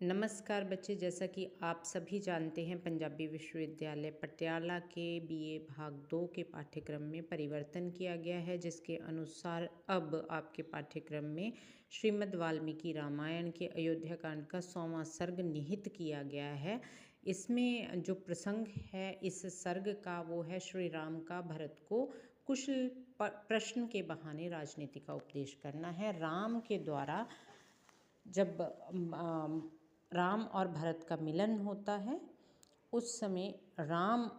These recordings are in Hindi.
नमस्कार बच्चे, जैसा कि आप सभी जानते हैं पंजाबी विश्वविद्यालय पटियाला के बीए भाग 2 के पाठ्यक्रम में परिवर्तन किया गया है, जिसके अनुसार अब आपके पाठ्यक्रम में श्रीमद् वाल्मीकि रामायण के अयोध्या कांड का 100वां सर्ग निहित किया गया है। इसमें जो प्रसंग है इस सर्ग का वो है श्री राम का भरत को कुशल प्रश्न के बहाने राजनीति का उपदेश करना है। राम के द्वारा जब राम और भरत का मिलन होता है उस समय राम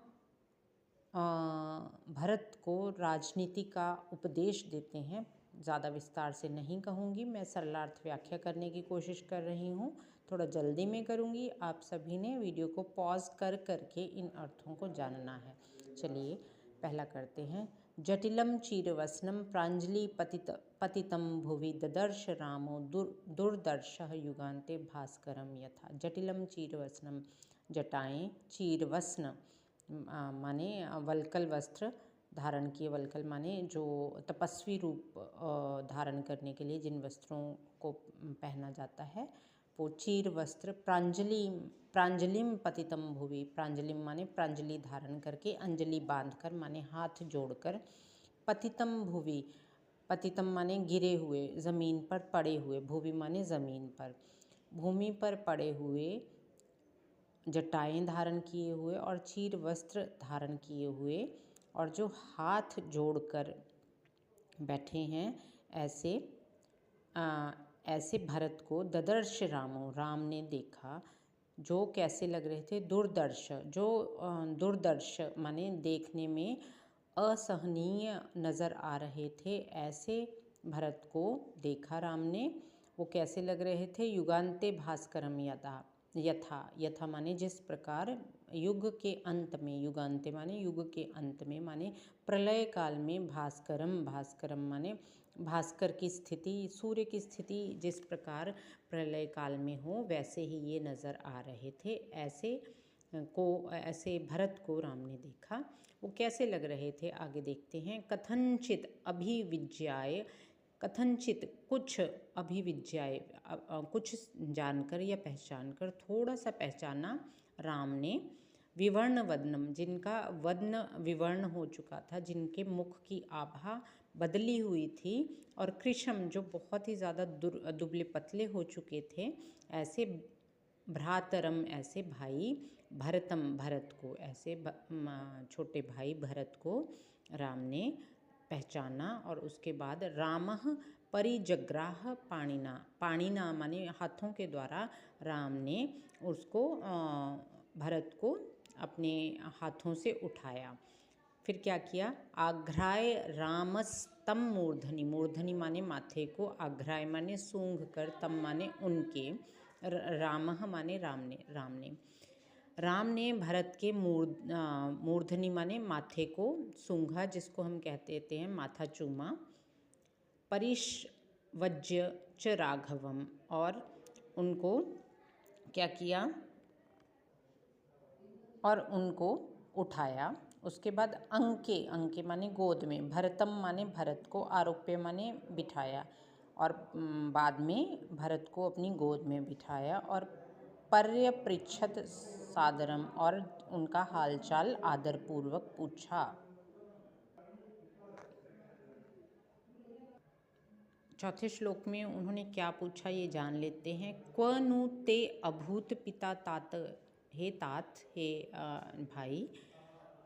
भरत को राजनीति का उपदेश देते हैं। ज़्यादा विस्तार से नहीं कहूँगी, मैं सरलार्थ व्याख्या करने की कोशिश कर रही हूँ, थोड़ा जल्दी में करूँगी। आप सभी ने वीडियो को पॉज कर करके इन अर्थों को जानना है। चलिए पहला करते हैं। जटिलम चीरवसनम प्रांजलि पतितम भुवि ददर्श रामो दुर्दर्शः युगान्ते भास्करम यथा। जटिलम चीरवसनम, जटाएं, चीरवसन माने वल्कल वस्त्र धारण किए। वल्कल माने जो तपस्वी रूप धारण करने के लिए जिन वस्त्रों को पहना जाता है वो चीर वस्त्र। प्रांजलिम पतितम भुवि, प्रांजलिम माने प्रांजलि धारण करके, अंजलि बांधकर माने हाथ जोड़कर। पतितम भुवि, पतितम माने गिरे हुए, ज़मीन पर पड़े हुए। भुवि माने ज़मीन पर, भूमि पर पड़े हुए। जटाएं धारण किए हुए और चीर वस्त्र धारण किए हुए और जो हाथ जोड़कर बैठे हैं, ऐसे भरत को ददर्श रामो, राम ने देखा। जो कैसे लग रहे थे? दुर्दर्श, जो दुर्दर्श माने देखने में असहनीय नज़र आ रहे थे, ऐसे भरत को देखा राम ने। वो कैसे लग रहे थे? युगान्ते भास्करम यथा माने जिस प्रकार युग के अंत में, युगान्ते माने युग के अंत में माने प्रलय काल में, भास्करम माने भास्कर की स्थिति, सूर्य की स्थिति जिस प्रकार प्रलय काल में हो वैसे ही ये नज़र आ रहे थे। ऐसे भरत को राम ने देखा। वो कैसे लग रहे थे आगे देखते हैं। कथनचित अभिविज्याय, कथनचित कुछ, अभिविज्याय कुछ जानकर या पहचान कर, थोड़ा सा पहचाना राम ने। विवर्ण वदनम, जिनका वदन विवर्ण हो चुका था, जिनके मुख की आभा बदली हुई थी, और कृशम जो बहुत ही ज़्यादा दुबले पतले हो चुके थे, ऐसे भ्रातरम ऐसे भाई, भरतम भरत को, ऐसे छोटे भाई भरत को राम ने पहचाना। और उसके बाद रामः परिजग्राह पाणिना, पाणिना माने हाथों के द्वारा राम ने उसको भरत को अपने हाथों से उठाया। फिर क्या किया? आघ्राय रामस्तम मूर्धनि, मूर्धनि माने माथे को, आघ्राय माने सूंघ कर, तम माने उनके, रामः माने राम ने भरत के मूर्धनि माने माथे को सूंघा, जिसको हम कहते हैं माथा चूमा। परिष्वज्य च राघवम, और उनको क्या किया? और उनको उठाया। उसके बाद अंके माने गोद में, भरतम माने भरत को, आरोप्य माने बिठाया, और बाद में भरत को अपनी गोद में बिठाया। और पर्यपृच्छत सादरम, और उनका हालचाल आदरपूर्वक पूछा। चौथे श्लोक में उन्होंने क्या पूछा ये जान लेते हैं। क्व नु ते अभूत पिता तात, हे तात, हे भाई।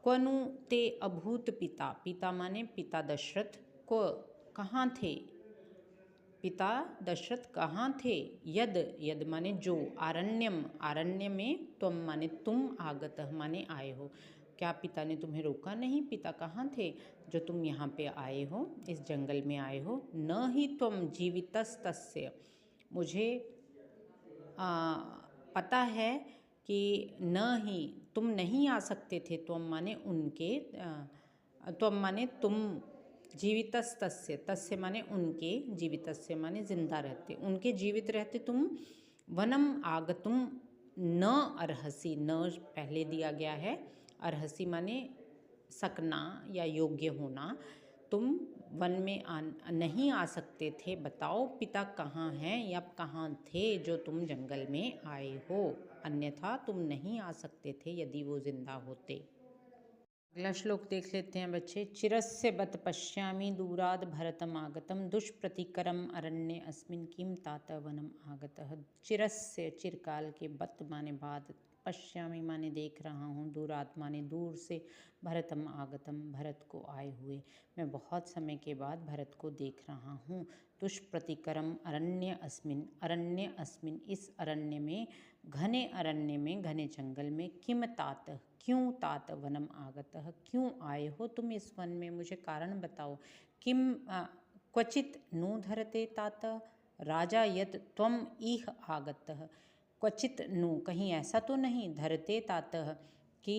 क्व नु ते अभूत पिता, पिता माने पिता दशरथ। क्व कहाँ थे? पिता दशरथ कहाँ थे? यद माने जो, आरण्यम, आरण्य में, त्वम माने तुम, आगतः माने आए हो। क्या पिता ने तुम्हें रोका नहीं? पिता कहाँ थे जो तुम यहाँ पे आए हो, इस जंगल में आए हो? न ही त्वम जीवितस्तस्य, मुझे पता है कि न ही तुम नहीं आ सकते थे। त्वम माने उनके, त्वम माने तुम, जीवितस्तस्य, तस्य माने उनके, जीवितस्य माने जिंदा रहते, उनके जीवित रहते तुम वनम आगतुम न अर्हसि, न पहले दिया गया है, अर्हसि माने सकना या योग्य होना, तुम वन में नहीं आ सकते थे, बताओ पिता कहाँ हैं या कहाँ थे जो तुम जंगल में आए हो, अन्यथा तुम नहीं आ सकते थे यदि वो जिंदा होते। अगला श्लोक देख लेते हैं बच्चे। चिरस्य बत पश्यामि दूराद भरतम आगतम दुष्प्रतिकरम अरण्य अस्मिन किम तात वनम आगतः। चिरस्य चिरकाल के, बत माने बाद, पश्यामि माने देख रहा हूँ, दूरात माने दूर से, भरतम आगतम भरत को आए हुए, मैं बहुत समय के बाद भरत को देख रहा हूँ। दुष्प्रतिकरम अरण्य अस्मिन, अरण्य अस्मिन इस अरण्य में, घने अरण्य में, घने जंगल में, किम तात क्यों, तात वनम आगतः क्यों आए हो तुम इस वन में, मुझे कारण बताओ। किम क्वचित नु धरते तात राजा यत त्वम इह आगतः, क्वचित नु कहीं ऐसा तो नहीं, धरते तात कि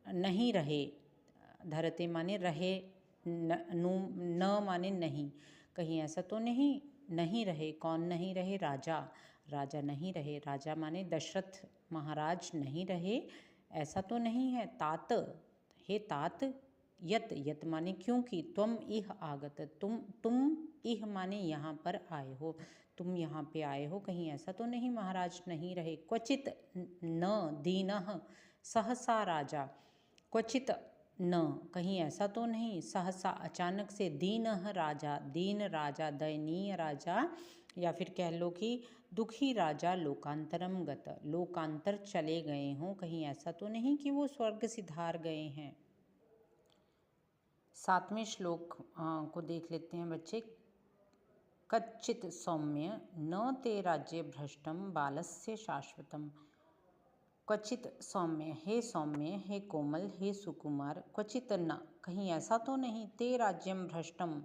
नहीं रहे, धरते माने रहे, न माने नहीं, कहीं ऐसा तो नहीं, नहीं रहे, कौन नहीं रहे, राजा, राजा नहीं रहे, राजा माने दशरथ महाराज नहीं रहे, ऐसा तो नहीं है। तात, हे तात, यत, यत माने क्योंकि, त्वम इह आगत, तुम इह माने यहाँ पर आए हो, तुम यहाँ पे आए हो, कहीं ऐसा तो नहीं महाराज नहीं रहे। क्वचित न दीनः सहसा राजा, क्वचित न कहीं ऐसा तो नहीं, सहसा अचानक से, दीनः राजा, दीन राजा, दयनीय राजा, या फिर कह लो कि दुखी राजा, लोकांतरम गत, लोकांतर चले गए हों, कहीं ऐसा तो नहीं कि वो स्वर्ग सिधार गए हैं। 7वें श्लोक को देख लेते हैं बच्चे। कच्चित सौम्य न ते राज्य भ्रष्टम बालस्य शाश्वतम। क्वचित सौम्य, हे कोमल, हे सुकुमार, क्वचित न कहीं ऐसा तो नहीं, ते राज्यम भ्रष्टम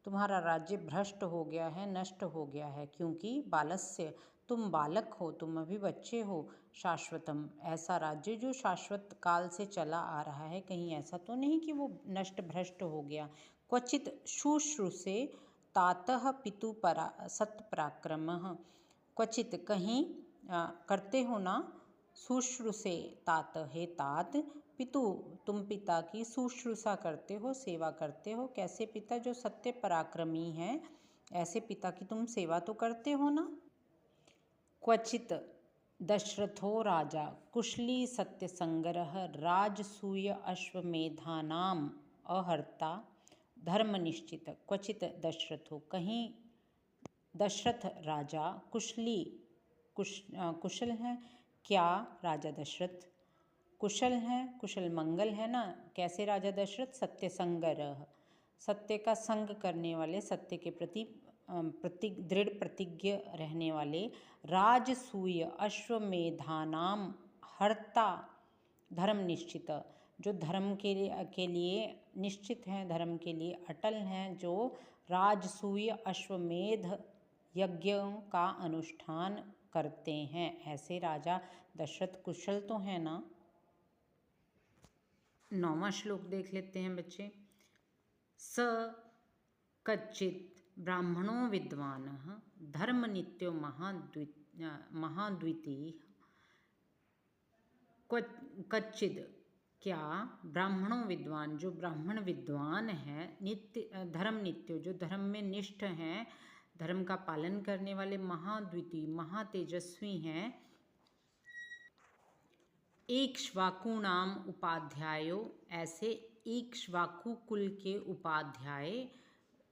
तुम्हारा राज्य भ्रष्ट हो गया है, नष्ट हो गया है, क्योंकि बालस्य तुम बालक हो, तुम अभी बच्चे हो, शाश्वतम ऐसा राज्य जो शाश्वत काल से चला आ रहा है, कहीं ऐसा तो नहीं कि वो नष्ट भ्रष्ट हो गया। क्वचित शुश्रूषे तातः पितु परा सत्पराक्रमः, क्वचित कहीं करते हो ना, शुश्रूषे तात हे तात, पितु तुम पिता की शुश्रूषा करते हो, सेवा करते हो, कैसे पिता, जो सत्य पराक्रमी हैं, ऐसे पिता की तुम सेवा तो करते हो ना। क्वचित दशरथो राजा कुशली सत्य संग्रह राजसूय अश्वमेधानाम अहर्ता धर्मनिश्चित। क्वचित दशरथो कहीं दशरथ राजा कुशली, कुशल हैं क्या, राजा दशरथ कुशल हैं, कुशल मंगल है ना, कैसे राजा दशरथ, सत्य संग्रह सत्य का संग करने वाले, सत्य के प्रति दृढ़ प्रतिज्ञ रहने वाले, राजसूय अश्वमेधानाम हर्ता धर्म निश्चित जो धर्म के लिए निश्चित हैं, धर्म के लिए अटल हैं, जो राजसूय अश्वमेध यज्ञों का अनुष्ठान करते हैं, ऐसे राजा दशरथ कुशल तो हैं ना। 9वां श्लोक देख लेते हैं बच्चे। स कच्चित ब्राह्मणो विद्वानः धर्मनित्यो महाद्वितीय। कच्चिद क्या, ब्राह्मणों विद्वान जो ब्राह्मण विद्वान है, नित्य धर्म नित्य जो धर्म में निष्ठ हैं, धर्म का पालन करने वाले, महाद्वितीय महातेजस्वी हैं, इक्ष्वाकुणाम उपाध्यायो ऐसे इक्ष्वाकु कुल के उपाध्याय,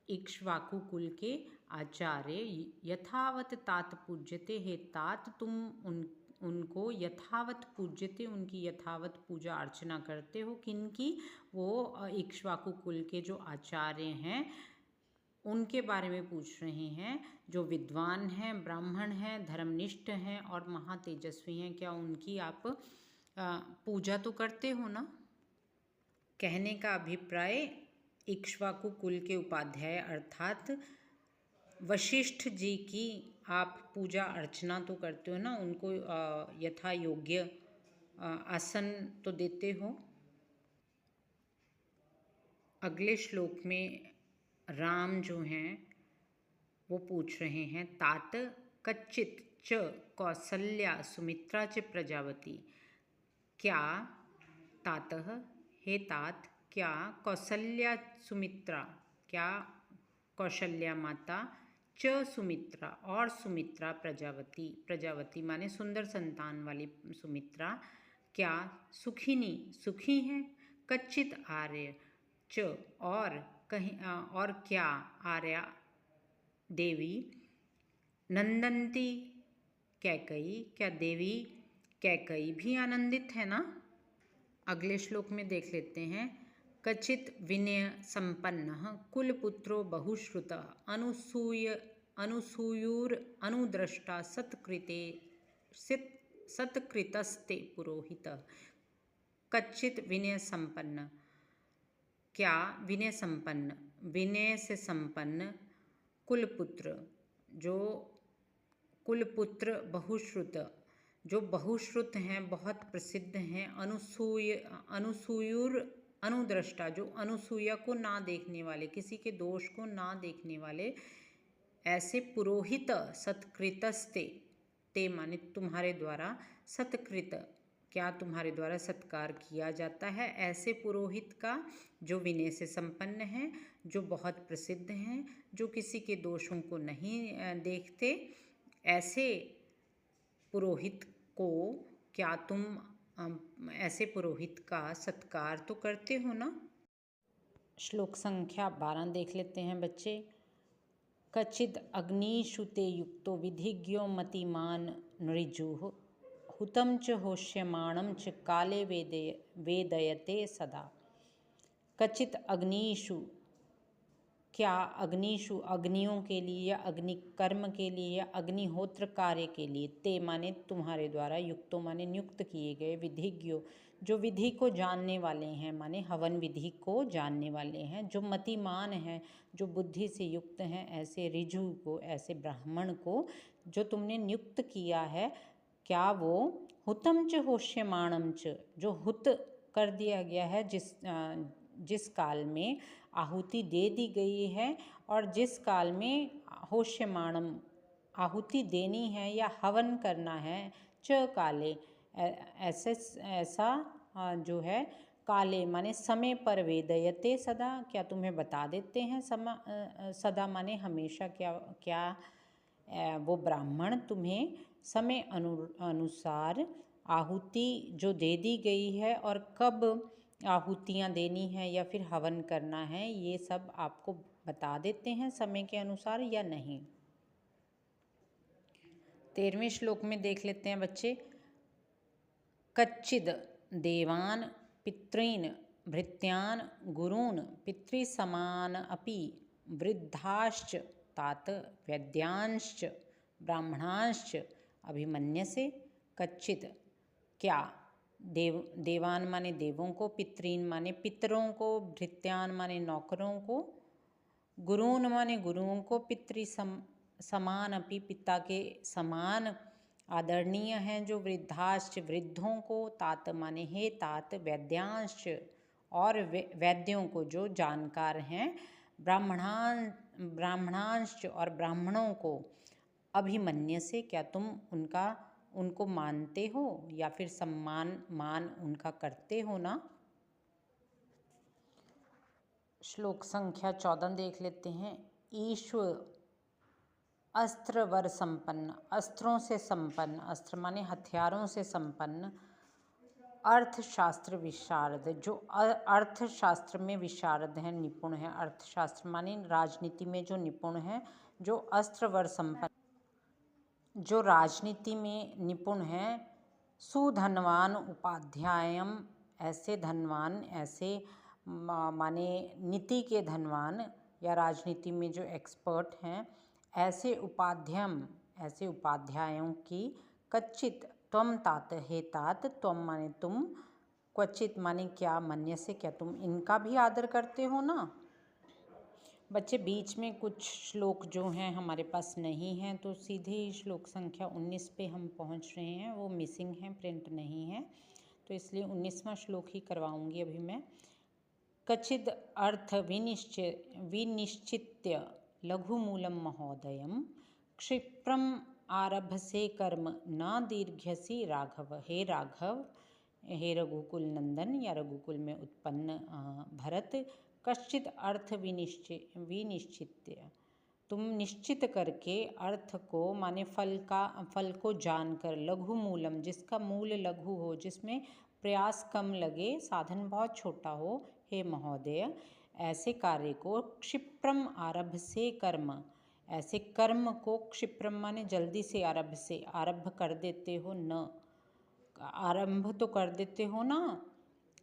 इक्ष्वाकु कुल के आचार्य, यथावत तात पूज्यते हे तात तुम उनको यथावत पूज्यते उनकी यथावत पूजा अर्चना करते हो, किनकी, वो इक्ष्वाकु कुल के जो आचार्य हैं उनके बारे में पूछ रहे हैं, जो विद्वान हैं, ब्राह्मण हैं, धर्मनिष्ठ हैं और महातेजस्वी हैं, क्या उनकी आप पूजा तो करते हो ना। कहने का अभिप्राय, इक्ष्वाकु कुल के उपाध्याय अर्थात वशिष्ठ जी की आप पूजा अर्चना तो करते हो ना, उनको यथा योग्य आसन तो देते हो। अगले श्लोक में राम जो हैं वो पूछ रहे हैं, तात कच्चित च कौसल्या सुमित्रा च प्रजावती। क्या तातः हे तात, क्या कौसल्या सुमित्रा क्या कौशल्या माता, च सुमित्रा और सुमित्रा प्रजावती, प्रजावती माने सुंदर संतान वाली सुमित्रा, क्या सुखिनी सुखी हैं, कच्चित आर्य, च और कहीं और क्या आर्या देवी, नंदंती कैकई, क्या देवी कैकई भी आनंदित है ना। अगले श्लोक में देख लेते हैं। कचित विनय संपन्न कुलपुत्रो बहुश्रुत अनुसूयुर अनुद्रष्टा सत्कृतस्ते पुरोहित। कच्चित विनय संपन्न, क्या विनय संपन्न, विनय से संपन्न कुलपुत्र, जो कुलपुत्र बहुश्रुत, जो बहुश्रुत हैं, बहुत प्रसिद्ध हैं, अनुसूयुर अनुद्रष्टा, जो अनुसूया को ना देखने वाले, किसी के दोष को ना देखने वाले, ऐसे पुरोहित सत्कृतस्ते, ते माने तुम्हारे द्वारा, सत्कृत क्या तुम्हारे द्वारा सत्कार किया जाता है, ऐसे पुरोहित का जो विनय से संपन्न है, जो बहुत प्रसिद्ध हैं, जो किसी के दोषों को नहीं देखते, ऐसे पुरोहित को क्या तुम ऐसे पुरोहित का सत्कार तो करते हो ना। श्लोक संख्या 12 देख लेते हैं बच्चे। कचिद अग्निशुते युक्तो विधिज्ञो मतिमान नृजुः हुतं च होष्यमाणं च काले वेदयते सदा। कचित अग्निषु, क्या अग्निषु अग्नियों के लिए या अग्नि कर्म के लिए या अग्निहोत्र कार्य के लिए, ते माने तुम्हारे द्वारा, युक्तो माने नियुक्त किए गए, विधिज्ञो जो विधि को जानने वाले हैं, माने हवन विधि को जानने वाले हैं, जो मतिमान हैं, जो बुद्धि से युक्त हैं, ऐसे ऋजु को, ऐसे ब्राह्मण को जो तुमने नियुक्त किया है, क्या वो हुतम च होष्यमाणम च, जो हुत कर दिया गया है, जिस काल में आहुति दे दी गई है और जिस काल में होष्यमाणम आहुति देनी है या हवन करना है, च काले ऐसा जो है, काले माने समय पर, वेदयते सदा क्या तुम्हें बता देते हैं, सदा माने हमेशा, क्या वो ब्राह्मण तुम्हें समय अनुसार आहुति जो दे दी गई है और कब आहुतियाँ देनी है या फिर हवन करना है, ये सब आपको बता देते हैं समय के अनुसार या नहीं। 13वें श्लोक में देख लेते हैं बच्चे। कच्चिद देवान पितॄन भृत्यान गुरून् पितृसमान अपि वृद्धाश्च तात वैद्यांश्च ब्राह्मणांश्च अभिमन्यसे। कच्चित क्या देवान माने देवों को, पितरीन माने पितरों को, भृत्यान माने नौकरों को, गुरून् माने गुरुओं को, समान अपि पिता के समान आदरणीय हैं जो वृद्धाश्च वृद्धों को, तात माने हे तात, वैद्यांश्च और वैद्यों को जो जानकार हैं, ब्राह्मणांश्च और ब्राह्मणों को, अभिमन्य से क्या तुम उनको मानते हो या फिर मान उनका करते हो ना। श्लोक संख्या 14 देख लेते हैं। ईश्वर अस्त्र वर संपन्न, अस्त्रों से संपन्न, अस्त्र माने हथियारों से संपन्न, अर्थशास्त्र विशारद, जो अर्थशास्त्र में विशारद हैं, निपुण हैं, अर्थशास्त्र माने राजनीति में जो निपुण हैं, जो अस्त्र वर संपन्न, जो राजनीति में निपुण हैं, सुधनवान उपाध्यायम, ऐसे धनवान, ऐसे माने नीति के धनवान या राजनीति में जो एक्सपर्ट हैं, ऐसे ऐसे उपाध्यायों की, कच्चित त्वम तात, हे तात, त्वम माने तुम, क्वचित माने क्या, मन्य से क्या तुम इनका भी आदर करते हो ना। बच्चे बीच में कुछ श्लोक जो हैं हमारे पास नहीं हैं, तो सीधे श्लोक संख्या 19 पे हम पहुंच रहे हैं, वो मिसिंग हैं, प्रिंट नहीं है, तो इसलिए 19वां श्लोक ही करवाऊंगी अभी मैं। कचिद अर्थ विनिश्चित्य लघुमूलम महोदयम क्षिप्रम आरभसे कर्म न दीर्घ्यसि राघव। हे राघव, हे रघुकुल नंदन या रघुकुल में उत्पन्न भरत, कश्चित अर्थ विनिश्चित्य, तुम निश्चित करके अर्थ को माने फल को जानकर, लघु मूलम जिसका मूल लघु हो, जिसमें प्रयास कम लगे, साधन बहुत छोटा हो, हे महोदय ऐसे कार्य को क्षिप्रम आरभ से कर्म, ऐसे कर्म को क्षिप्रम माने जल्दी से, आरभ कर देते हो, न आरंभ तो कर देते हो ना,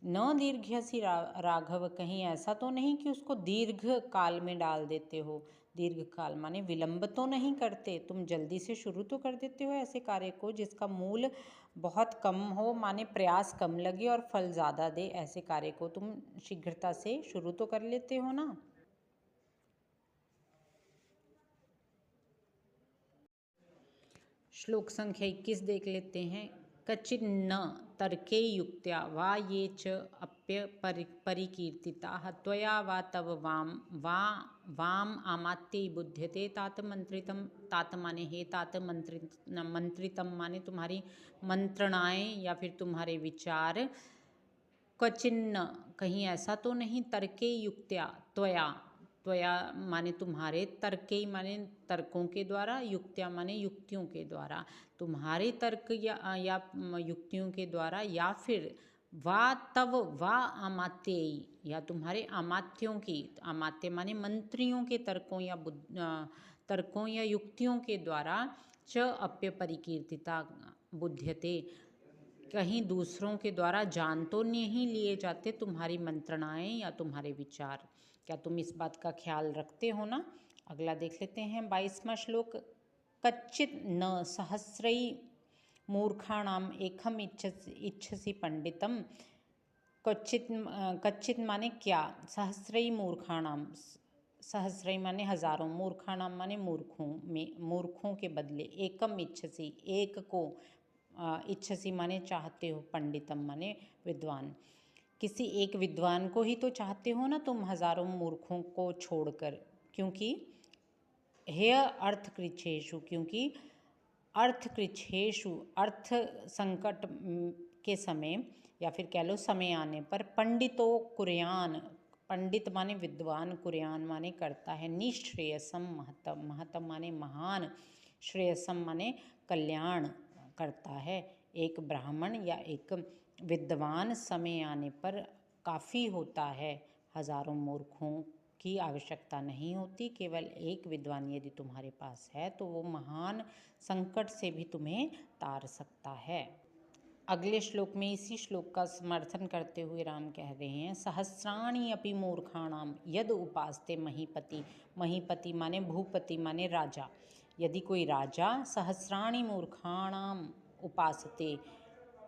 न दीर्घ्यसि राघव, कहीं ऐसा तो नहीं कि उसको दीर्घ काल में डाल देते हो, दीर्घ काल माने विलंब तो नहीं करते, तुम जल्दी से शुरू तो कर देते हो ऐसे कार्य को जिसका मूल बहुत कम हो, माने प्रयास कम लगे और फल ज़्यादा दे, ऐसे कार्य को तुम शीघ्रता से शुरू तो कर लेते हो ना। श्लोक संख्या 21 देख लेते हैं। कचिन्न तर्के युक्त्या वा ये च अप्य परिकीर्तिताः त्वया वा तव वाम आमात्यै बुध्यते तात मंत्रितम, तात माने हे तात, मंत्रितम माने तुम्हारी मंत्रणाएं या फिर तुम्हारे विचार, क्वचिन्न कहीं ऐसा तो नहीं, तर्के युक्त्या त्वया माने तुम्हारे, तर्के माने तर्कों के द्वारा, युक्त्या माने युक्तियों के द्वारा, तुम्हारे तर्क या युक्तियों के द्वारा, या फिर वा अमात्य, या तुम्हारे अमात्यों की, अमात्य माने मंत्रियों के तर्कों या युक्तियों के द्वारा, च अप्य परिकीर्तिता बुध्यते, कहीं दूसरों के द्वारा जान तो नहीं लिए जाते तुम्हारी मंत्रणाएं या तुम्हारे विचार। क्या तुम इस बात का ख्याल रखते हो ना। अगला देख लेते हैं 22वां श्लोक। कच्चित न सहस्रई मूर्खाणाम एकम इच्छसि पंडितम, कच्चित माने क्या, सहस्रई मूर्खाणाम, सहस्रई माने हजारों, मूर्खाणाम माने मूर्खों के बदले, एकम इच्छसि एक को, इच्छसि माने चाहते हो, पंडितम माने विद्वान, किसी एक विद्वान को ही तो चाहते हो ना तुम, हजारों मूर्खों को छोड़कर, क्योंकि हे अर्थकृच्छेषु, क्योंकि अर्थकृच्छेषु अर्थ संकट के समय या फिर कह लो समय आने पर, पंडितो कुर्यान, पंडित माने विद्वान, कुर्यान माने करता है, निश्रेयसम महतम, महतम माने महान, श्रेयसम माने कल्याण करता है, एक ब्राह्मण या एक विद्वान समय आने पर काफ़ी होता है, हजारों मूर्खों की आवश्यकता नहीं होती, केवल एक विद्वान यदि तुम्हारे पास है तो वो महान संकट से भी तुम्हें तार सकता है। अगले श्लोक में इसी श्लोक का समर्थन करते हुए राम कह रहे हैं, सहस्राणि अपि मूर्खाणाम यद उपासते महीपति, महीपति माने भूपति माने राजा, यदि कोई राजा सहस्राणि मूर्खाणाम उपासते,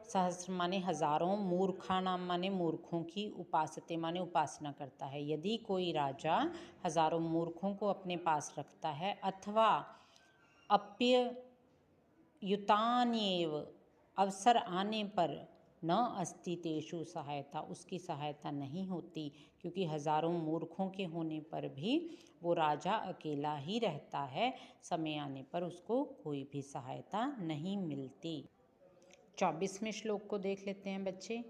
सहस्र माने हजारों, मूर्खाणाम माने मूर्खों की, उपासते माने उपासना करता है, यदि कोई राजा हजारों मूर्खों को अपने पास रखता है, अथवा अप्ययुतान्येव अवसर आने पर न अस्ति तेषु सहायता, उसकी सहायता नहीं होती, क्योंकि हजारों मूर्खों के होने पर भी वो राजा अकेला ही रहता है, समय आने पर उसको कोई भी सहायता नहीं मिलती। 24वें श्लोक को देख लेते हैं बच्चे।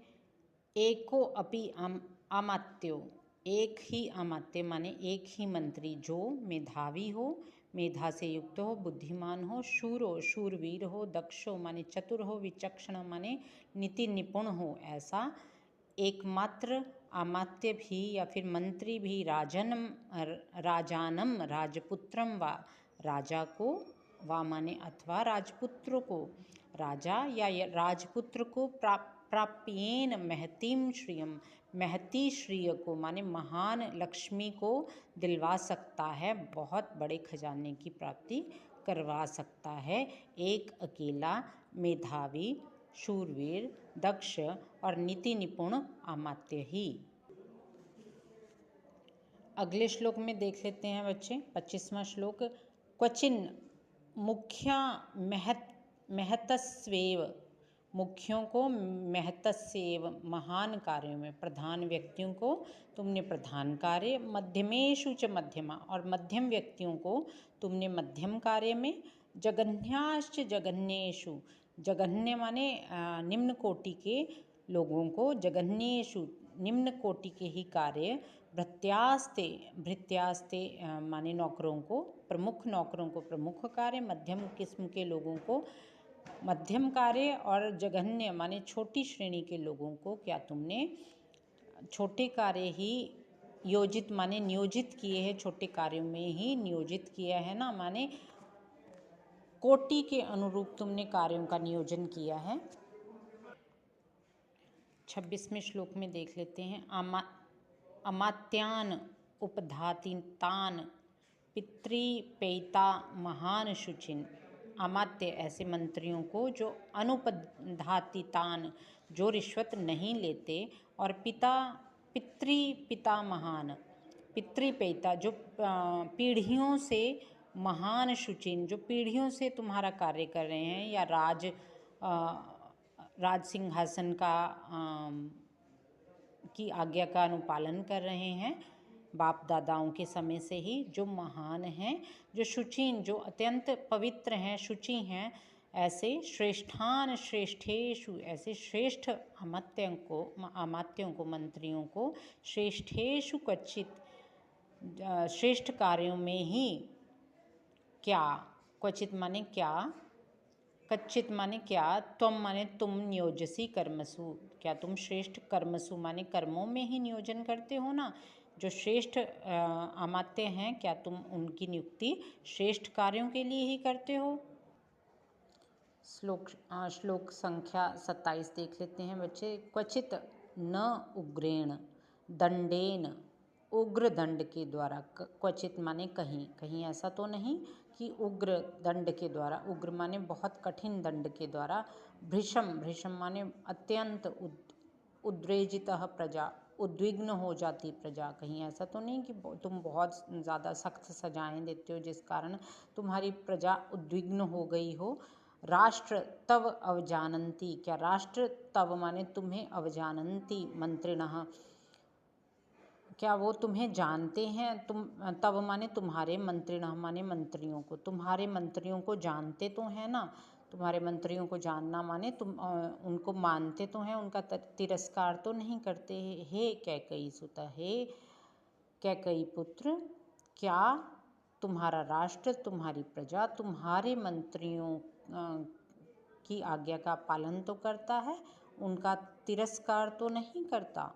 एको अपि अमात्यो, एक ही अमात्य माने एक ही मंत्री, जो मेधावी हो, मेधा से युक्त हो, बुद्धिमान हो, शूरवीर हो, दक्षो माने चतुर हो, विचक्षण माने नीति निपुण हो, ऐसा एकमात्र अमात्य भी या फिर मंत्री भी, राजानम राजपुत्रम वा, राजा को, वा माने अथवा राजपुत्र को, राजा या राजपुत्र को प्राप्येन महतीम श्रियम, महती श्रिय को माने महान लक्ष्मी को दिलवा सकता है, बहुत बड़े खजाने की प्राप्ति करवा सकता है, एक अकेला मेधावी, शूरवीर, दक्ष और नीति निपुण अमात्य ही। अगले श्लोक में देख लेते हैं बच्चे 25वां श्लोक। क्वचिन मुख्या महतस्वेव, मुख्यों को महतस्वेव महान कार्यों में, प्रधान व्यक्तियों को तुमने प्रधान कार्य, मध्यमेषु च मध्यमा, और मध्यम व्यक्तियों को तुमने मध्यम कार्य में, जघन्याश्च जघन्येषु, जघन्य माने निम्न कोटि के लोगों को, जघन्येषु निम्न कोटि के ही कार्य, भृत्यास्ते, भृत्यास्ते माने नौकरों को, प्रमुख नौकरों को प्रमुख कार्य, मध्यम किस्म के लोगों को मध्यम कार्य और जघन्य माने छोटी श्रेणी के लोगों को क्या तुमने छोटे कार्य ही योजित माने नियोजित किए हैं, छोटे कार्यों में ही नियोजित किया है ना, माने कोटि के अनुरूप तुमने कार्यों का नियोजन किया है। 26वें श्लोक में देख लेते हैं। अमात्यान उपधातितान पितृपेता महान शुचिन। अमात्य ऐसे मंत्रियों को जो अनुपधातितान जो रिश्वत नहीं लेते, और पिता महान पितृपेता जो पीढ़ियों से महान शुचिन जो पीढ़ियों से तुम्हारा कार्य कर रहे हैं या राज सिंहासन का की आज्ञा का अनुपालन कर रहे हैं बाप दादाओं के समय से ही, जो महान हैं, जो शुचिन जो अत्यंत पवित्र हैं, शुचि हैं, ऐसे श्रेष्ठान श्रेष्ठेषु ऐसे श्रेष्ठ अमात्यों को मंत्रियों को श्रेष्ठेषु क्वचित श्रेष्ठ कार्यों में ही क्या, क्वचित माने क्या, कच्चित माने क्या, त्वम माने तुम, नियोजसी कर्मसु क्या तुम श्रेष्ठ कर्मसु माने कर्मों में ही नियोजन करते हो ना, जो श्रेष्ठ अमात्य हैं क्या तुम उनकी नियुक्ति श्रेष्ठ कार्यों के लिए ही करते हो। श्लोक संख्या 27 देख लेते हैं बच्चे। क्वचित न उग्रेण दंडेन उग्र दंड के द्वारा, क्वचित माने कहीं, कहीं ऐसा तो नहीं कि उग्र दंड के द्वारा, उग्र माने बहुत कठिन दंड के द्वारा, भृशम भृशम माने अत्यंत उद्रेजितः प्रजा उद्विग्न हो जाती प्रजा, कहीं ऐसा तो नहीं कि तुम बहुत ज़्यादा सख्त सजाएं देते हो जिस कारण तुम्हारी प्रजा उद्विग्न हो गई हो। राष्ट्र तव अवजानन्ति क्या राष्ट्र तव माने तुम्हें अवजानन्ति मंत्रिणः क्या वो तुम्हें जानते हैं, तुम तब माने तुम्हारे, मंत्रिणः माने मंत्रियों को, तुम्हारे मंत्रियों को जानते तो हैं ना, तुम्हारे मंत्रियों को जानना माने तुम उनको मानते तो हैं, उनका तिरस्कार तो नहीं करते। हे कैकई सुत, हे कैकई पुत्र, क्या तुम्हारा राष्ट्र तुम्हारी प्रजा तुम्हारे मंत्रियों की आज्ञा का पालन तो करता है, उनका तिरस्कार तो नहीं करता।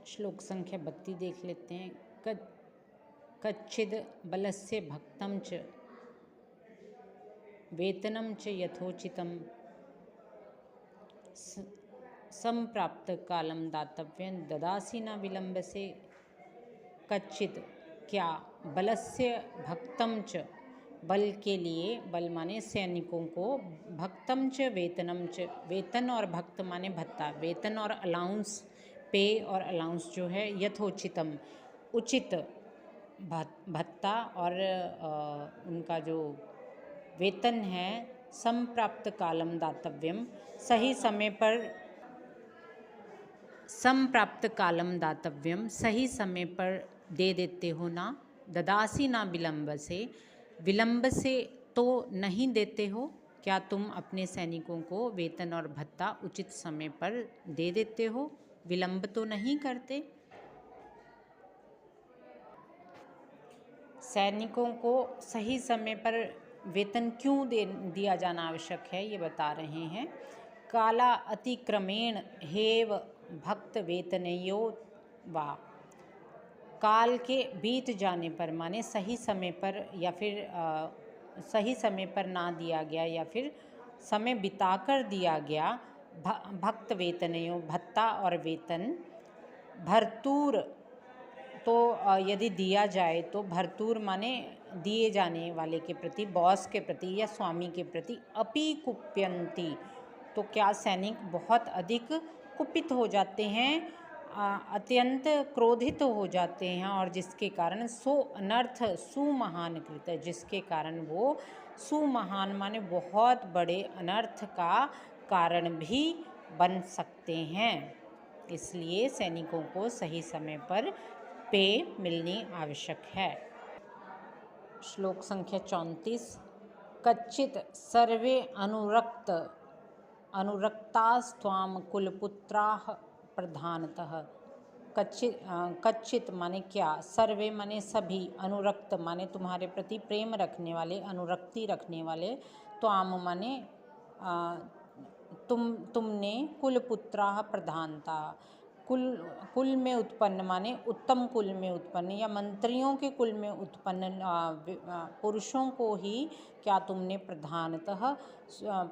श्लोक संख्या 32 देख लेते हैं। कच्चिद बलस्य भक्तं च वेतनं च यथोचितं संप्राप्त कालं दातव्यं ददासि न विलंब से। कच्चिद क्या बलस्य भक्तं च बल के लिए, बल माने सैनिकों को, भक्तं च वेतनं च वेतन और भक्त माने भत्ता, वेतन और अलाउंस पे और अलाउंस जो है, यथोचितम उचित भत्ता और उनका जो वेतन है, संप्राप्त कालम दातव्यम सही समय पर, संप्राप्त कालम दातव्यम सही समय पर दे देते हो ना, ददासी ना विलंब से, विलंब से तो नहीं देते हो क्या तुम अपने सैनिकों को वेतन और भत्ता उचित समय पर दे देते हो, विलंब तो नहीं करते। सैनिकों को सही समय पर वेतन क्यों दिया जाना आवश्यक है ये बता रहे हैं। काला अतिक्रमेण हेव भक्त वेतनयो वा, काल के बीत जाने पर माने सही समय पर या फिर सही समय पर ना दिया गया या फिर समय बिताकर दिया गया भक्त वेतनयो भत्ता और वेतन, भरतूर तो यदि दिया जाए तो भरतूर माने दिए जाने वाले के प्रति, बॉस के प्रति या स्वामी के प्रति, अपि कुप्यन्ति तो क्या सैनिक बहुत अधिक कुपित हो जाते हैं, अत्यंत क्रोधित हो जाते हैं, और जिसके कारण सो अनर्थ सुमहान कृत, जिसके कारण वो सुमहान माने बहुत बड़े अनर्थ का कारण भी बन सकते हैं। इसलिए सैनिकों को सही समय पर पे मिलनी आवश्यक है। श्लोक संख्या 34। कच्चित सर्वे अनुरक्तास्त्वां कुलपुत्राः प्रधानतः कच्चित माने क्या, सर्वे माने सभी, अनुरक्त माने तुम्हारे प्रति प्रेम रखने वाले, अनुरक्ति रखने वाले, त्वाम माने तुमने, कुलपुत्राः प्रधानता, कुल में उत्पन्न माने उत्तम कुल में उत्पन्न या मंत्रियों के कुल में उत्पन्न पुरुषों को ही क्या तुमने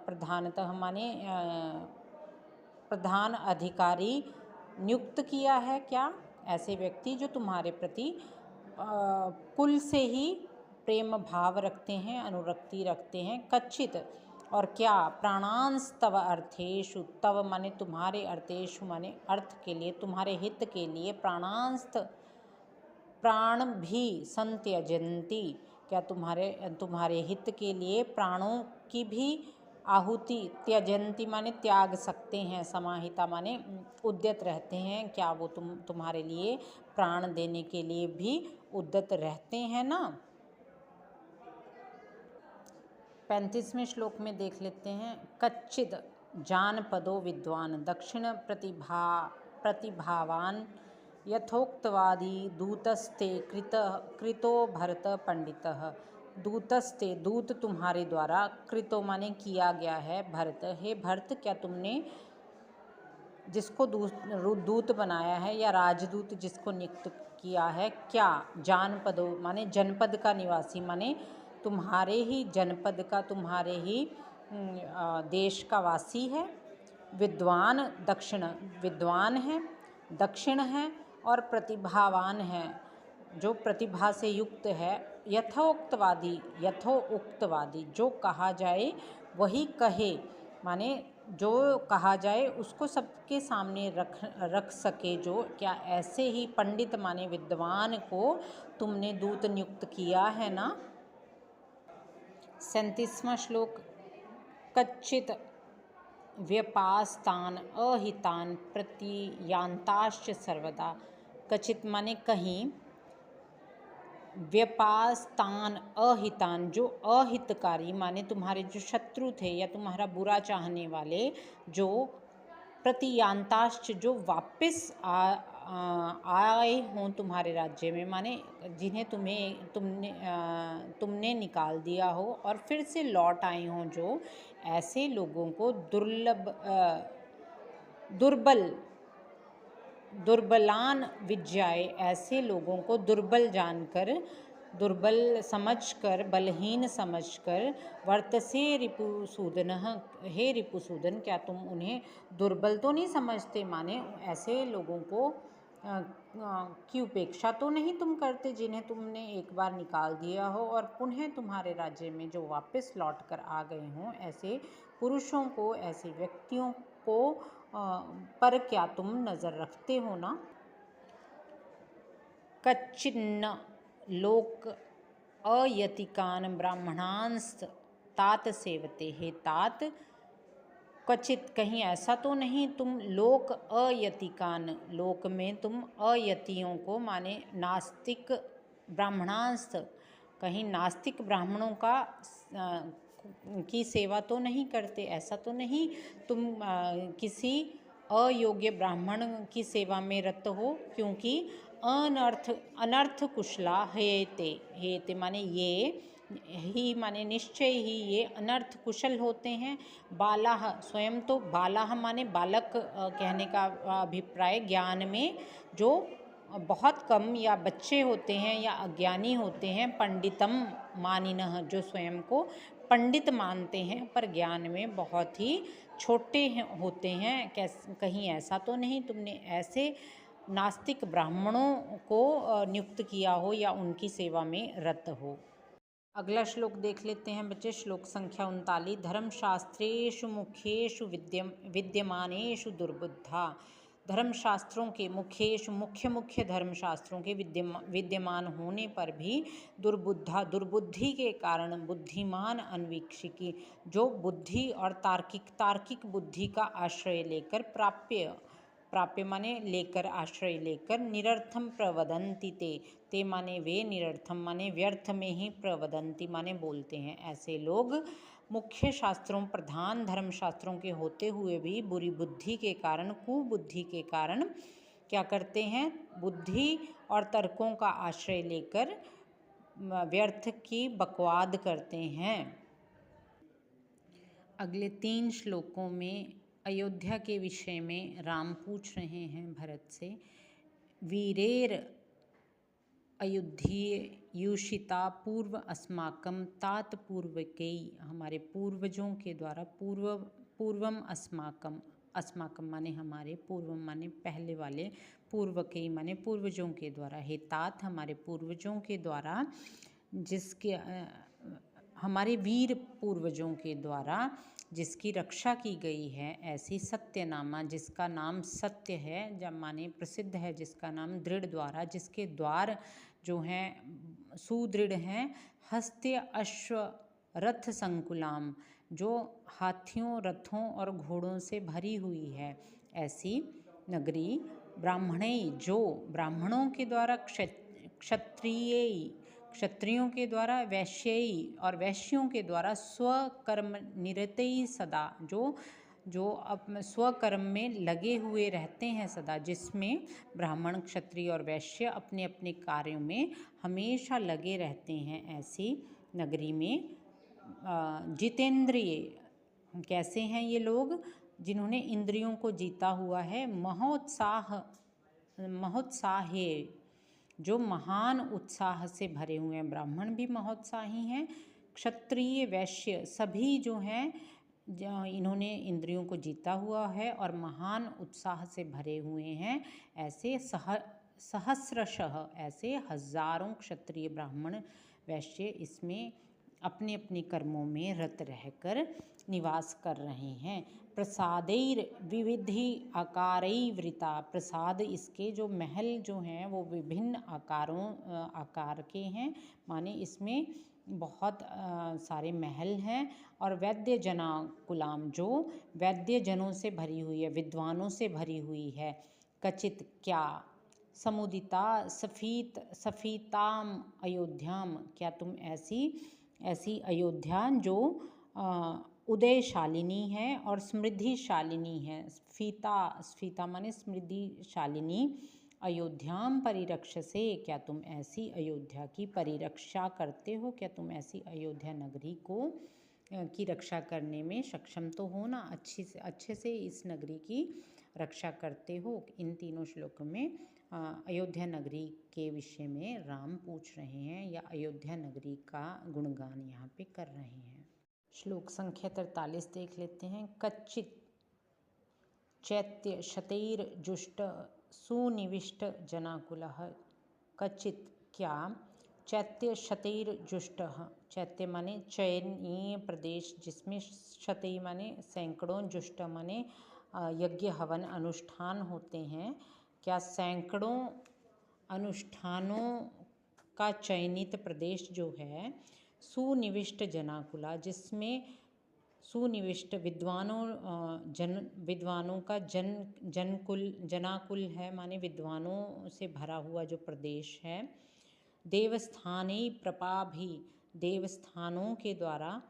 प्रधानतः माने प्रधान अधिकारी नियुक्त किया है। क्या, ऐसे व्यक्ति जो तुम्हारे प्रति कुल से ही प्रेम भाव रखते हैं, अनुरक्ति रखते हैं। कच्चित और क्या, प्राणांस तव अर्थेषु, तव माने तुम्हारे, अर्थेषु माने अर्थ के लिए, तुम्हारे हित के लिए, प्राणांस प्राण भी संत्यजन्ति, क्या तुम्हारे हित के लिए प्राणों की भी आहुति, त्यजन्ति माने त्याग सकते हैं, समाहिता माने उद्यत रहते हैं। क्या वो तुम्हारे लिए प्राण देने के लिए भी उद्यत रहते हैं ना। 35वें श्लोक में देख लेते हैं। कच्चिद जानपदो विद्वान दक्षिण प्रतिभावान यथोक्तवादी दूतस्ते कृतो भरत पंडितः। दूतस्ते, दूत तुम्हारे द्वारा, कृतो माने किया गया है, भरत, हे भरत, क्या तुमने जिसको दूत बनाया है या राजदूत जिसको नियुक्त किया है, क्या जानपदो माने जनपद का निवासी माने तुम्हारे ही जनपद का, तुम्हारे ही देश का वासी है। विद्वान दक्षिण, विद्वान है, दक्षिण है और प्रतिभावान है, जो प्रतिभा से युक्त है। यथोक्तवादी, यथोक्तवादी, जो कहा जाए वही कहे, माने जो कहा जाए उसको सबके सामने रख सके, जो क्या, ऐसे ही पंडित माने विद्वान को तुमने दूत नियुक्त किया है ना। 37वां श्लोक। कच्चित व्यपास्तान अहितान प्रतियान्ताश्च सर्वदा। कचित माने कहीं, व्यपास्तान अहितान, जो अहितकारी माने तुम्हारे जो शत्रु थे या तुम्हारा बुरा चाहने वाले, जो प्रतियान्ताश्च, जो वापस आए हों तुम्हारे राज्य में, माने जिन्हें तुमने निकाल दिया हो और फिर से लौट आए हों, जो ऐसे लोगों को दुर्बलान विज्ञाय, ऐसे लोगों को दुर्बल जानकर, दुर्बल समझकर, बलहीन समझकर, वर्तसे रिपुसूदन, हे रिपुसूदन, क्या तुम उन्हें दुर्बल तो नहीं समझते, माने ऐसे लोगों को की उपेक्षा तो नहीं तुम करते जिन्हें तुमने एक बार निकाल दिया हो और पुनः तुम्हारे राज्य में जो वापस लौट कर आ गए हों, ऐसे पुरुषों को, ऐसे व्यक्तियों को पर क्या तुम नज़र रखते हो ना। कच्चिन्न लोक अयतिकान ब्राह्मणांस तात सेवते, हे तात, क्वचित कहीं ऐसा तो नहीं तुम लोक अयतिकान, लोक में तुम अयतियों को माने नास्तिक ब्राह्मणांस, कहीं नास्तिक ब्राह्मणों का की सेवा तो नहीं करते, ऐसा तो नहीं तुम किसी अयोग्य ब्राह्मण की सेवा में रत हो, क्योंकि अनर्थ कुशला हेते माने ये ही माने निश्चय ही ये अनर्थ कुशल होते हैं। बालाह, स्वयं तो बालाह माने बालक कहने का अभिप्राय, ज्ञान में जो बहुत कम या बच्चे होते हैं या अज्ञानी होते हैं। पंडितम मानिनः, जो स्वयं को पंडित मानते हैं पर ज्ञान में बहुत ही छोटे होते हैं। कहीं ऐसा तो नहीं तुमने ऐसे नास्तिक ब्राह्मणों को नियुक्त किया हो या उनकी सेवा में रत हो। अगला श्लोक देख लेते हैं बच्चे, श्लोक संख्या 39। धर्मशास्त्रेषु मुख्येषु विद्यमानेषु दुर्बुद्धा, धर्मशास्त्रों के मुख्य धर्मशास्त्रों के विद्यमान होने पर भी दुर्बुद्धा, दुर्बुद्धि के कारण, बुद्धिमान अनवीक्षिकी, जो बुद्धि और तार्किक बुद्धि का आश्रय लेकर, प्राप्य माने लेकर, आश्रय लेकर, निरर्थम प्रवदन्ति ते माने वे, निरर्थम माने व्यर्थ में ही, प्रवदन्ति माने बोलते हैं। ऐसे लोग मुख्य शास्त्रों, प्रधान धर्मशास्त्रों के होते हुए भी बुरी बुद्धि के कारण, कुबुद्धि के कारण क्या करते हैं, बुद्धि और तर्कों का आश्रय लेकर व्यर्थ की बकवाद करते हैं। अगले 3 श्लोकों में अयोध्या के विषय में राम पूछ रहे हैं भरत से। वीरेर अयुध्ययुषिता पूर्व अस्माकं तात पूर्वकैः, हमारे पूर्वजों के द्वारा, पूर्वम अस्माकं, अस्माकं माने हमारे, पूर्वम माने पहले वाले, पूर्वकैः माने पूर्वजों के द्वारा, हे तात हमारे पूर्वजों के द्वारा, जिसके हमारे वीर पूर्वजों के द्वारा जिसकी रक्षा की गई है, ऐसी सत्यनामा जिसका नाम सत्य है, जब माने प्रसिद्ध है, जिसका नाम दृढ़ द्वारा, जिसके द्वार जो हैं सुदृढ़ हैं, हस्त्य अश्व रथ संकुलाम, जो हाथियों, रथों और घोड़ों से भरी हुई है, ऐसी नगरी, ब्राह्मणे, जो ब्राह्मणों के द्वारा, क्षत्रियों के द्वारा, वैश्यई और वैश्यों के द्वारा, स्वकर्म निरतई सदा, जो अब स्वकर्म में लगे हुए रहते हैं सदा, जिसमें ब्राह्मण, क्षत्रिय और वैश्य अपने अपने कार्यों में हमेशा लगे रहते हैं, ऐसी नगरी में जितेंद्रिय, कैसे हैं ये लोग, जिन्होंने इंद्रियों को जीता हुआ है, महोत्साहे, जो महान उत्साह से भरे हुए हैं, ब्राह्मण भी महोत्साही हैं, क्षत्रिय वैश्य सभी जो हैं, इन्होंने इंद्रियों को जीता हुआ है और महान उत्साह से भरे हुए हैं, ऐसे सहस्रशः, ऐसे हजारों क्षत्रिय ब्राह्मण वैश्य इसमें अपने अपने कर्मों में रत रहकर निवास कर रहे हैं। प्रसादैर विविधि आकारैर्वृता, प्रसाद इसके जो महल जो हैं वो विभिन्न आकार के हैं, माने इसमें बहुत सारे महल हैं, और वैद्य जनाकुलाम, जो वैद्य जनों से भरी हुई है, विद्वानों से भरी हुई है, कचित क्या, समुदिता सफीताम अयोध्याम, क्या तुम ऐसी अयोध्या जो उदयशालिनी है और समृद्धिशालिनी है, स्फीता माने समृद्धिशालिनी, अयोध्याम परिरक्षसे, क्या तुम ऐसी अयोध्या की परिरक्षा करते हो, क्या तुम ऐसी अयोध्या नगरी की रक्षा करने में सक्षम तो हो ना, अच्छे से इस नगरी की रक्षा करते हो। इन तीनों श्लोकों में अयोध्या नगरी के विषय में राम पूछ रहे हैं या अयोध्या नगरी का गुणगान यहाँ पे कर रहे हैं। श्लोक संख्या 43 देख लेते हैं। कच्चित चैत्य शतैर्जुष्ट सुनिविष्ट जनाकुलः, कच्चित क्या, चैत्य शतैर्जुष्ट, चैत्य माने चयनीय प्रदेश, जिसमें शतै माने सैकड़ों, जुष्ट माने यज्ञ हवन अनुष्ठान होते हैं, क्या सैकड़ों अनुष्ठानों का चयनित प्रदेश जो है, सुनिविष्ट जनाकुला, जिसमें सुनिविष्ट विद्वानों का जनाकुल है, माने विद्वानों से भरा हुआ जो प्रदेश है, देवस्थाने प्रपाभि, देवस्थानों के द्वारा,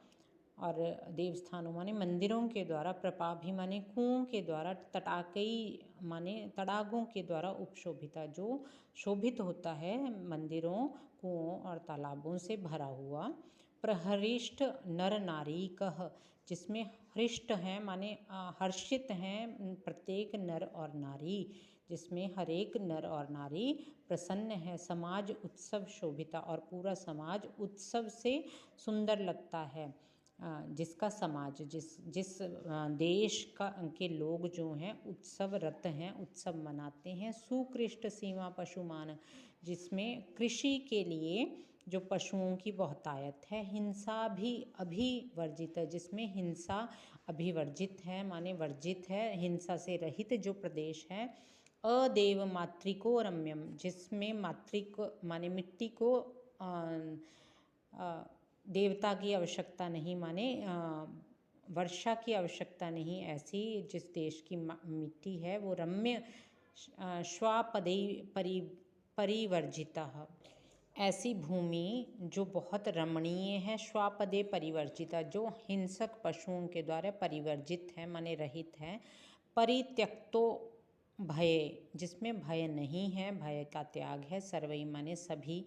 और देवस्थानों माने मंदिरों के द्वारा, प्रपाभि माने कुओं के द्वारा, तटाकई माने तड़ागों के द्वारा, उपशोभिता जो शोभित होता है, मंदिरों, कुओं और तालाबों से भरा हुआ, प्रहरिष्ट नर नारी कह, जिसमें हृष्ट हैं माने हर्षित हैं प्रत्येक नर और नारी, जिसमें हर एक नर और नारी प्रसन्न है, समाज उत्सव शोभिता, और पूरा समाज उत्सव से सुंदर लगता है, जिसका समाज जिस देश के लोग जो हैं उत्सव रत हैं, उत्सव मनाते हैं, सुकृष्ट सीमा पशुमान, जिसमें कृषि के लिए जो पशुओं की बहुतायत है, हिंसा भी अभिवर्जित है, जिसमें हिंसा अभिवर्जित है माने वर्जित है, हिंसा से रहित जो प्रदेश है, अदेव मातृको रम्यम, जिसमें मातृक माने मिट्टी को देवता की आवश्यकता नहीं, माने वर्षा की आवश्यकता नहीं, ऐसी जिस देश की मिट्टी है वो रम्य श्वापदे परिवर्जिता, ऐसी भूमि जो बहुत रमणीय है, श्वापदे परिवर्जिता, जो हिंसक पशुओं के द्वारा परिवर्जित है माने रहित है, परित्यक्तो भय, जिसमें भय नहीं है, भय का त्याग है। सर्वई माने सभी।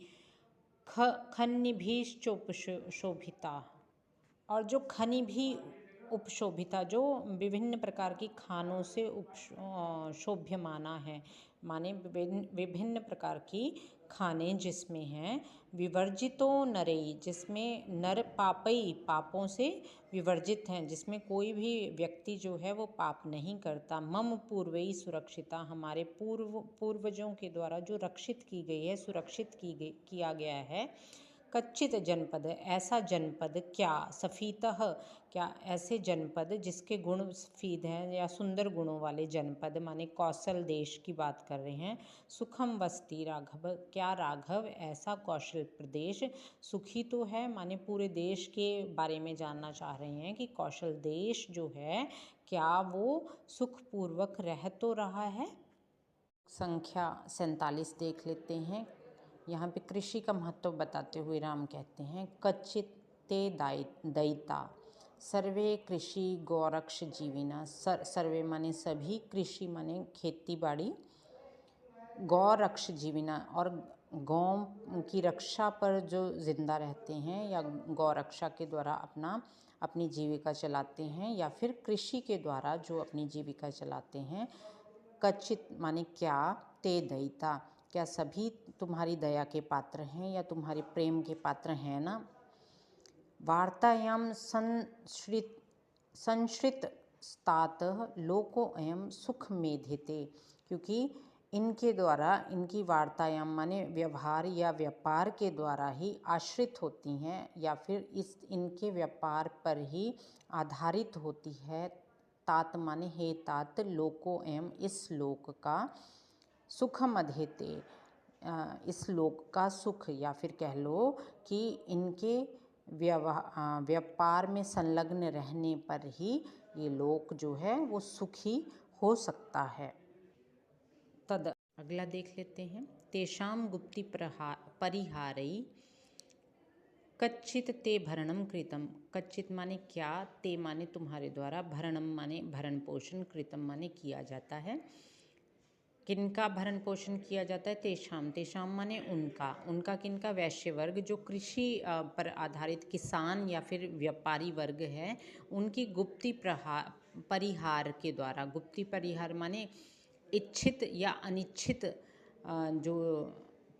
खनिभिश्चोपशोभिता, और जो खनि भी उपशोभिता, जो विभिन्न प्रकार की खानों से शोभ्यमाना है, माने विभिन्न प्रकार की खाने जिसमें हैं। विवर्जितो नरई, जिसमें नर पापई, पापों से विवर्जित हैं, जिसमें कोई भी व्यक्ति जो है वो पाप नहीं करता। मम पूर्वई सुरक्षिता, हमारे पूर्वजों के द्वारा जो रक्षित की गई है, सुरक्षित किया गया है। कच्चित जनपद, ऐसा जनपद, क्या सफीतः, क्या ऐसे जनपद जिसके गुण सफीद हैं या सुंदर गुणों वाले जनपद, माने कौशल देश की बात कर रहे हैं। सुखम वस्ती राघव, क्या राघव ऐसा कौशल प्रदेश सुखी तो है, माने पूरे देश के बारे में जानना चाह रहे हैं कि कौशल देश जो है क्या वो सुखपूर्वक रह तो रहा है। संख्या 47 देख लेते हैं। यहाँ पे कृषि का महत्व बताते हुए राम कहते हैं, कच्चित ते दयिता सर्वे कृषि गौरक्ष जीविना। सर्वे माने सभी, कृषि माने खेती बाड़ी, गौरक्ष जीविना, और गौ की रक्षा पर जो जिंदा रहते हैं या गौरक्षा के द्वारा अपनी जीविका चलाते हैं, या फिर कृषि के द्वारा जो अपनी जीविका चलाते हैं। कच्चित माने क्या, ते दयिता, क्या सभी तुम्हारी दया के पात्र हैं या तुम्हारे प्रेम के पात्र हैं ना। वार्तायाम संश्रित स्तात लोको अयम सुख मेधिते, क्योंकि इनके द्वारा, इनकी वार्तायाम माने व्यवहार या व्यापार के द्वारा ही आश्रित होती हैं, या फिर इनके व्यापार पर ही आधारित होती है। तात माने हे तात, लोको एवं इस लोक का, सुखम अधेते, इस लोक का सुख, या फिर कह लो कि इनके व्यापार में संलग्न रहने पर ही ये लोक जो है वो सुखी हो सकता है। तद अगला देख लेते हैं। तेषाम गुप्ति परिहारई कच्चित ते भरणम कृतम, कच्चित माने क्या, ते माने तुम्हारे द्वारा, भरणम माने भरण पोषण, कृतम माने किया जाता है। किनका भरण पोषण किया जाता है? तेषाम, तेषाम माने उनका किनका? वैश्य वर्ग, जो कृषि पर आधारित किसान या फिर व्यापारी वर्ग है, उनकी गुप्ति परिहार के द्वारा। गुप्ति परिहार माने इच्छित या अनिच्छित जो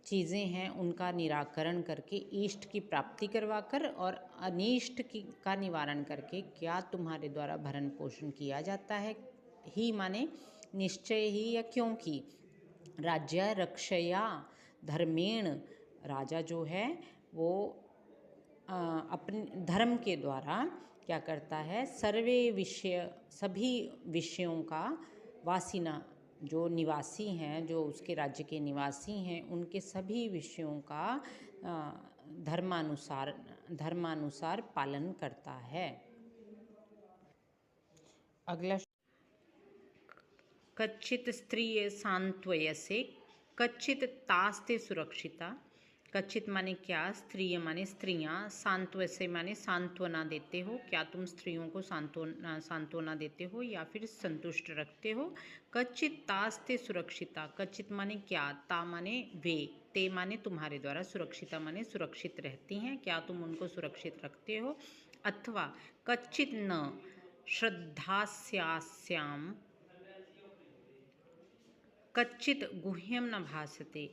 चीज़ें हैं उनका निराकरण करके, इष्ट की प्राप्ति करवाकर और अनिष्ट का निवारण करके क्या तुम्हारे द्वारा भरण पोषण किया जाता है। ही माने निश्चय ही या क्योंकि। राज्य रक्षया धर्मेण, राजा जो है वो अपने धर्म के द्वारा क्या करता है, सभी विषयों का, वासिना जो निवासी हैं, जो उसके राज्य के निवासी हैं, उनके सभी विषयों का धर्मानुसार पालन करता है। अगला, कच्चित स्त्रिय सांत्वयसे कच्चित तास्ते सुरक्षिता। कच्चित माने क्या, स्त्रिय माने स्त्रियां, सांत्वयसे माने सांत्वना देते हो, क्या तुम स्त्रियों को सांत्वना देते हो या फिर संतुष्ट रखते हो। कच्चित तास्ते सुरक्षिता, कच्चित माने क्या, ता माने वे, ते माने तुम्हारे द्वारा, सुरक्षिता माने सुरक्षित रहती हैं, क्या तुम उनको सुरक्षित रखते हो। अथवा कच्चित न श्रद्धास्यास्याम कच्चित गुह्यम न भासते,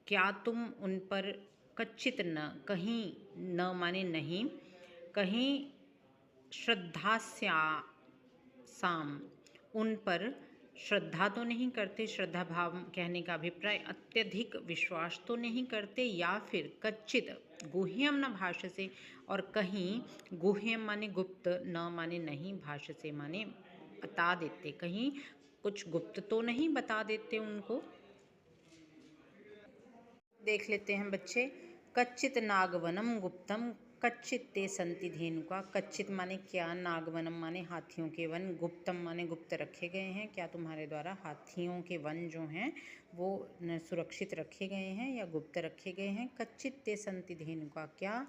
क्या तुम उन पर, कच्चित न, कहीं, न माने नहीं, कहीं, श्रद्धास्याम उन पर श्रद्धा तो नहीं करते, श्रद्धा भाव कहने का अभिप्राय अत्यधिक विश्वास तो नहीं करते, या फिर कच्चित गुह्यम न भाषसे, और कहीं गुह्यम माने गुप्त, न माने नहीं, भाषसे माने बता देते, कहीं कुछ गुप्त तो नहीं बता देते उनको। देख लेते हैं बच्चे। कच्चित नागवनम गुप्तम कच्चित ते संति धेनुका। कच्चित माने क्या, नागवनम माने हाथियों के वन, गुप्तम माने गुप्त रखे गए हैं, क्या तुम्हारे द्वारा हाथियों के वन जो हैं वो सुरक्षित रखे गए हैं या गुप्त रखे गए हैं। कच्चित ते संति धेनुका, क्या,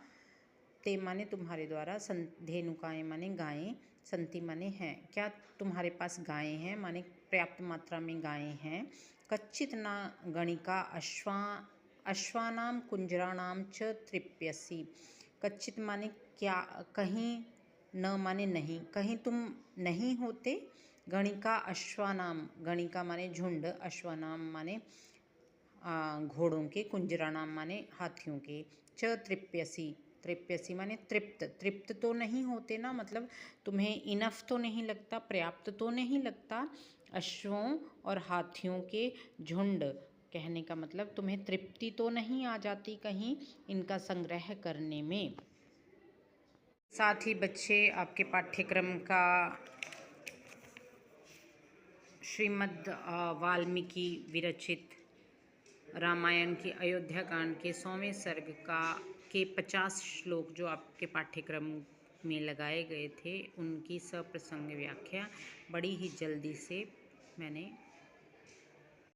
ते माने तुम्हारे द्वारा, धेनुकाएँ माने गायें, संति माने हैं। क्या तुम्हारे पास गायें हैं, माने पर्याप्त मात्रा में गायें हैं। कच्चित न गणिका अश्वानाम कुंजराणाम च तृप्यसि। कच्चित माने क्या, कहीं, न माने नहीं, कहीं तुम नहीं होते। गणिका अश्वानाम, गणिका माने झुंड, अश्वानाम माने घोड़ों के, कुंजराणाम माने हाथियों के, च तृप्यसि, तृप्यसि माने तृप्त, तृप्त तो नहीं होते ना, मतलब तुम्हें इनफ तो नहीं लगता, पर्याप्त तो नहीं लगता अश्वों और हाथियों के झुंड, कहने का मतलब तुम्हें तृप्ति तो नहीं आ जाती कहीं इनका संग्रह करने में। साथ ही बच्चे आपके पाठ्यक्रम का श्रीमद् वाल्मीकि विरचित रामायण की अयोध्या कांड के 100वें सर्ग के 50 श्लोक जो आपके पाठ्यक्रम में लगाए गए थे, उनकी सप्रसंग व्याख्या बड़ी ही जल्दी से मैंने